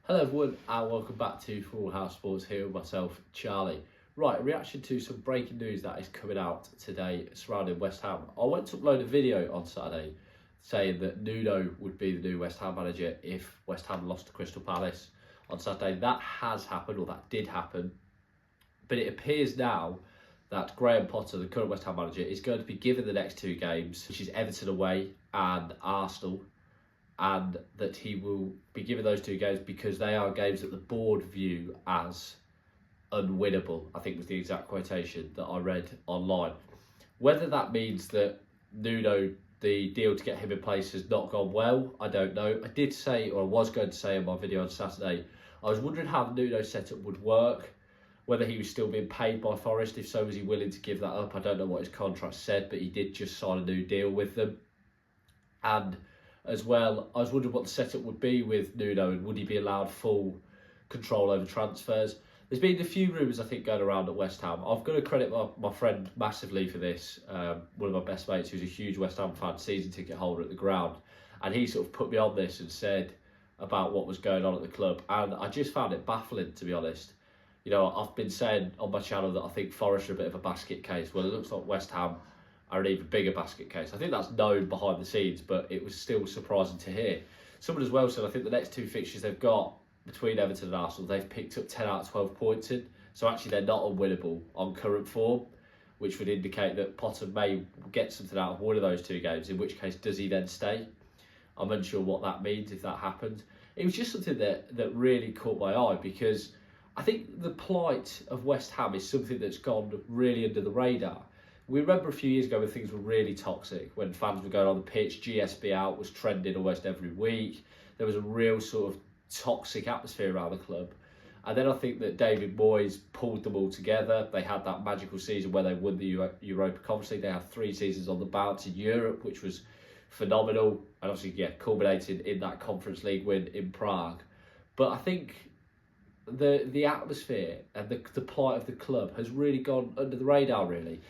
Hello everyone and welcome back to Full House Sports here with myself, Charlie. Right, a reaction to some breaking news that is coming out today surrounding West Ham. I went to upload a video on Saturday saying that Nuno would be the new West Ham manager if West Ham lost to Crystal Palace on Saturday. That has happened, or that did happen. But it appears now that Graham Potter, the current West Ham manager, is going to be given the next two games, which is Everton away and Arsenal, and that he will be given those two games because they are games that the board view as unwinnable, I think was the exact quotation that I read online. Whether that means that Nuno, the deal to get him in place, has not gone well, I don't know. I did say, or I was going to say in my video on Saturday, I was wondering how the Nuno setup would work, whether he was still being paid by Forest. If so, was he willing to give that up? I don't know what his contract said, but he did just sign a new deal with them. And as well, I was wondering what the setup would be with Nuno, and would he be allowed full control over transfers? There's been a few rumours, I think, going around at West Ham. I've got to credit my friend massively for this. One of my best mates, who's a huge West Ham fan, season ticket holder at the ground, and he sort of put me on this and said about what was going on at the club, and I just found it baffling, to be honest. You know, I've been saying on my channel that I think Forest are a bit of a basket case. Well, it looks like West Ham are an even bigger basket case. I think that's known behind the scenes, but it was still surprising to hear. Someone as well said, I think the next two fixtures they've got between Everton and Arsenal, they've picked up 10 out of 12 points in. So actually they're not unwinnable on current form, which would indicate that Potter may get something out of one of those two games, in which case does he then stay? I'm unsure what that means if that happens. It was just something that really caught my eye, because I think the plight of West Ham is something that's gone really under the radar. We remember a few years ago when things were really toxic, when fans were going on the pitch, GSB out was trending almost every week. There was a real sort of toxic atmosphere around the club. And then I think that David Moyes pulled them all together. They had that magical season where they won the Europa Conference League. They had 3 seasons on the bounce in Europe, which was phenomenal. And obviously, yeah, culminated in that Conference League win in Prague. But I think the atmosphere and the plight of the club has really gone under the radar, really.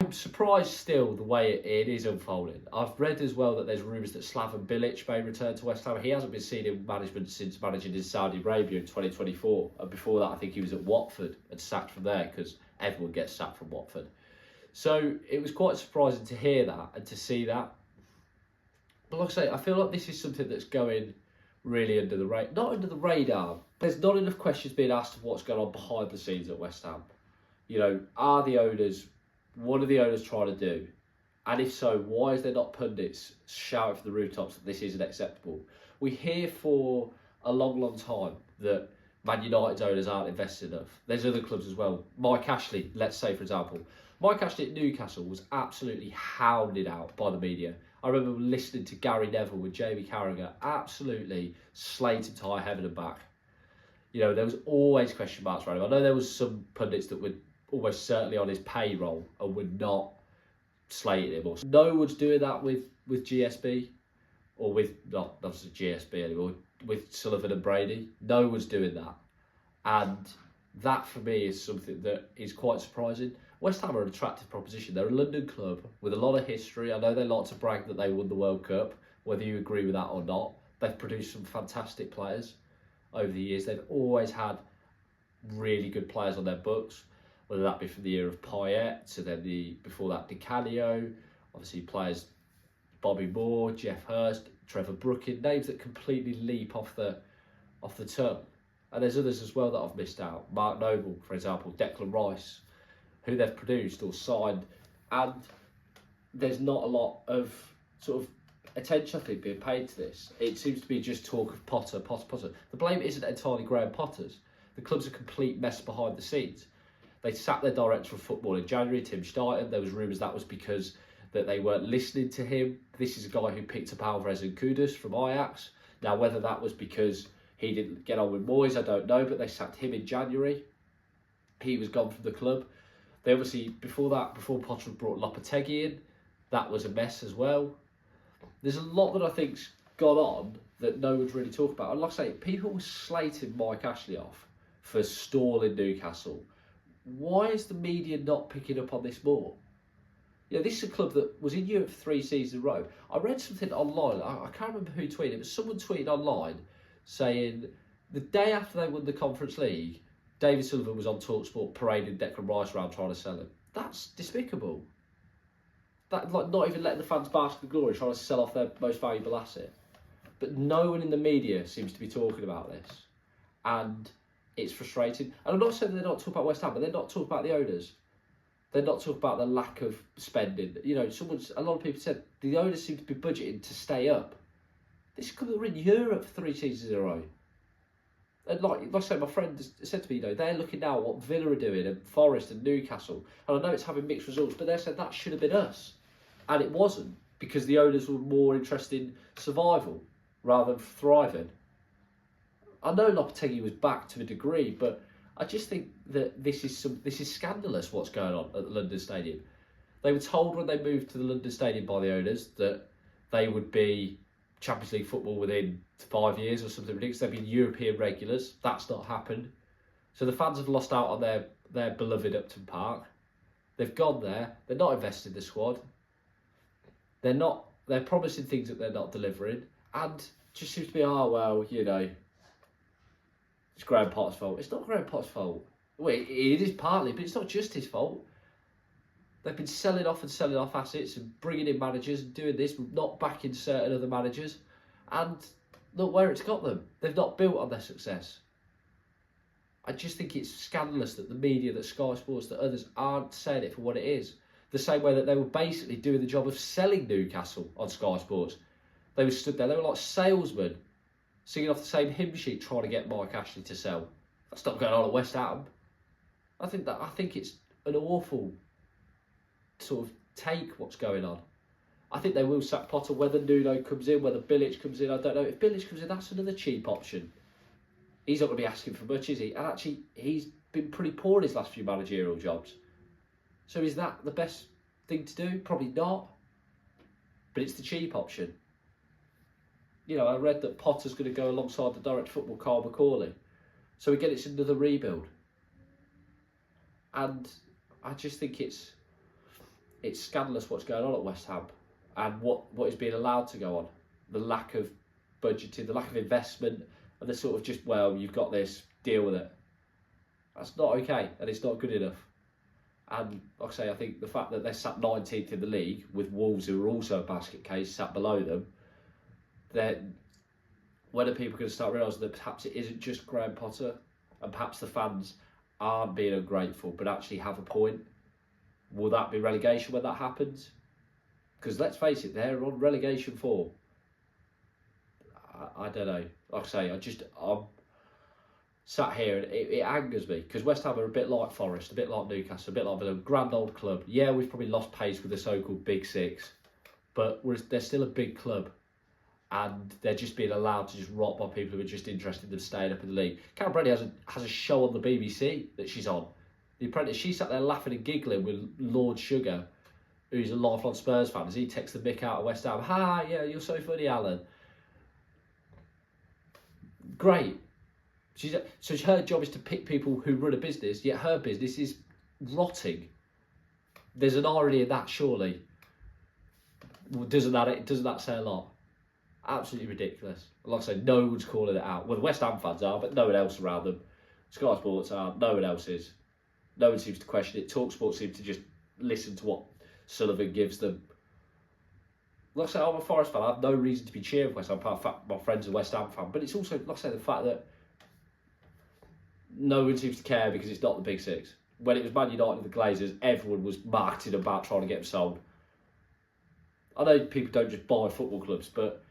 I'm surprised still the way it is unfolding. I've read as well that there's rumours that Slaven Bilic may return to West Ham. He hasn't been seen in management since managing in Saudi Arabia in 2024. And before that, I think he was at Watford and sacked from there, because everyone gets sacked from Watford. So it was quite surprising to hear that and to see that. But like I say, I feel like this is something that's going really under the radar. Not under the radar. There's not enough questions being asked of what's going on behind the scenes at West Ham. You know, are the owners... What are the owners trying to do? And if so, why is there not pundits shouting from the rooftops that this isn't acceptable? We hear for a long, long time that Man United's owners aren't invested enough. There's other clubs as well. Mike Ashley, let's say, for example. Mike Ashley at Newcastle was absolutely hounded out by the media. I remember listening to Gary Neville with Jamie Carragher absolutely slate him to high heaven and back. You know, there was always question marks around him. I know there was some pundits that would almost certainly on his payroll and would not slate him. No one's doing that with GSB, or with, not obviously GSB anymore, with Sullivan and Brady. No one's doing that. And that for me is something that is quite surprising. West Ham are an attractive proposition. They're a London club with a lot of history. I know they like to brag that they won the World Cup, whether you agree with that or not. They've produced some fantastic players over the years. They've always had really good players on their books, whether that be from the era of Payet to then before that Di Canio, obviously players Bobby Moore, Jeff Hurst, Trevor Brooking, names that completely leap off the tongue. And there's others as well that I've missed out. Mark Noble, for example, Declan Rice, who they've produced or signed, and there's not a lot of sort of attention, I think, being paid to this. It seems to be just talk of Potter. The blame isn't entirely Graham Potter's. The club's a complete mess behind the scenes. They sacked their director of football in January, Tim Steiten. There was rumours that was because that they weren't listening to him. This is a guy who picked up Alvarez and Kudus from Ajax. Now, whether that was because he didn't get on with Moyes, I don't know, but they sacked him in January. He was gone from the club. They obviously, before Potter brought Lopetegui in, that was a mess as well. There's a lot that I think's gone on that no one's really talked about. And like I say, people were slating Mike Ashley off for stalling Newcastle. Why is the media not picking up on this more? You know, this is a club that was in Europe for 3 seasons in a row. I read something online, I can't remember who tweeted it, but someone tweeted online saying The day after they won the Conference League, David Sullivan was on TalkSport parading Declan Rice around trying to sell him. That's despicable. That, like, not even letting the fans bask in the glory, trying to sell off their most valuable asset. But no one in the media seems to be talking about this. And it's frustrating. And I'm not saying they're not talking about West Ham, but they're not talking about the owners. They're not talking about the lack of spending. You know, a lot of people said the owners seem to be budgeting to stay up. This could be in Europe for 3 seasons in a row. And like I said, my friend said to me, you know, they're looking now at what Villa are doing, and Forest and Newcastle. And I know it's having mixed results, but they said that should have been us. And it wasn't, because the owners were more interested in survival rather than thriving. I know Lopetegui was back to a degree, but I just think that this is scandalous what's going on at the London Stadium. They were told when they moved to the London Stadium by the owners that they would be Champions League football within 5 years or something ridiculous. They've been European regulars. That's not happened. So the fans have lost out on their beloved Upton Park. They've gone there. They're not invested in the squad. They're promising things that they're not delivering. And just seems to be, oh, well, you know, it's Graham Potter's fault. It's not Graham Potter's fault. Well, it is partly, but it's not just his fault. They've been selling off assets and bringing in managers and doing this, not backing certain other managers. And look where it's got them. They've not built on their success. I just think it's scandalous that the media, that Sky Sports, that others aren't saying it for what it is. The same way that they were basically doing the job of selling Newcastle on Sky Sports. They were stood there, they were like salesmen, singing off the same hymn sheet trying to get Mike Ashley to sell. That's not going on at West Ham. I think it's an awful sort of take what's going on. I think they will sack Potter, whether Nuno comes in, whether Bilic comes in, I don't know. If Bilic comes in, that's another cheap option. He's not going to be asking for much, is he? And actually, he's been pretty poor in his last few managerial jobs. So is that the best thing to do? Probably not. But it's the cheap option. You know, I read that Potter's going to go alongside the director of football, Carl McCauley. So again, it's another rebuild. And I just think it's scandalous what's going on at West Ham and what is being allowed to go on. The lack of budgeting, the lack of investment, and the sort of just, well, you've got this, deal with it. That's not okay, and it's not good enough. And like I say, I think the fact that they're sat 19th in the league with Wolves, who are also a basket case, sat below them, then when are people going to start realising that perhaps it isn't just Graham Potter, and perhaps the fans aren't being ungrateful but actually have a point? Will that be relegation when that happens? Because let's face it, they're on relegation form. I don't know. Like I say, I'm sat here and it angers me, because West Ham are a bit like Forest, a bit like Newcastle, a bit like a grand old club. Yeah, we've probably lost pace with the so-called Big Six, but they're still a big club. And they're just being allowed to just rot by people who are just interested in them staying up in the league. Karen Brady has a show on the BBC that she's on. The Apprentice, she sat there laughing and giggling with Lord Sugar, who's a lifelong Spurs fan, as he texts the mick out of West Ham. Ha, yeah, you're so funny, Alan. Great. So her job is to pick people who run a business, yet her business is rotting. There's an irony in that, surely. Doesn't that say a lot? Absolutely ridiculous. Like I say, no one's calling it out. Well, the West Ham fans are, but no one else around them. Sky Sports are, no one else is. No one seems to question it. TalkSport seems to just listen to what Sullivan gives them. Like I say, I'm a Forest fan. I have no reason to be cheering for West Ham. In fact, my friend's a West Ham fan. But it's also, like I say, the fact that no one seems to care because it's not the Big Six. When it was Man United and the Glazers, everyone was marketing about trying to get them sold. I know people don't just buy football clubs, but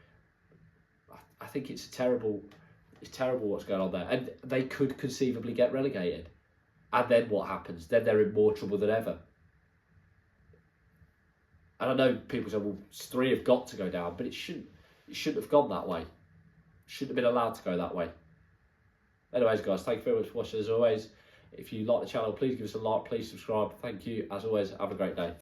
I think it's terrible what's going on there. And they could conceivably get relegated. And then what happens? Then they're in more trouble than ever. And I know people say, well, 3 have got to go down, but it shouldn't have gone that way. It shouldn't have been allowed to go that way. Anyways, guys, thank you very much for watching. As always, if you like the channel, please give us a like, please subscribe. Thank you. As always, have a great day.